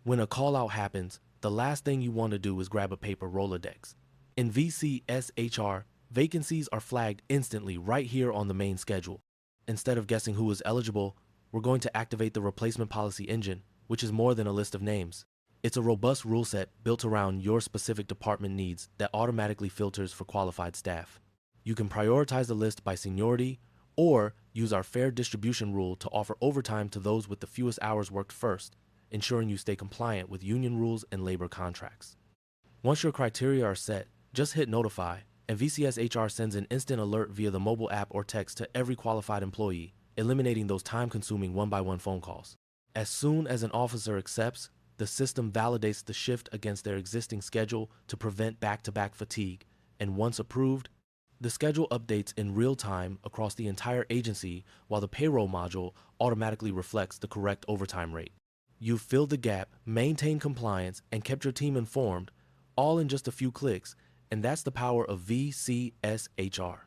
When a call out happens, the last thing you want to do is grab a paper rolodex. In VCS HR, vacancies are flagged instantly right here on the main schedule. Instead of guessing who is eligible, we're going to activate the replacement policy engine, which is more than a list of names. It's a robust rule set built around your specific department needs that automatically filters for qualified staff. You can prioritize the list by seniority or use our fair distribution rule to offer overtime to those with the fewest hours worked first, ensuring you stay compliant with union rules and labor contracts. Once your criteria are set, just hit notify, and VCS HR sends an instant alert via the mobile app or text to every qualified employee, eliminating those time-consuming one-by-one phone calls. As soon as an officer accepts, the system validates the shift against their existing schedule to prevent back-to-back fatigue, and once approved, the schedule updates in real time across the entire agency while the payroll module automatically reflects the correct overtime rate. You've filled the gap, maintained compliance, and kept your team informed, all in just a few clicks, and that's the power of VCS HR.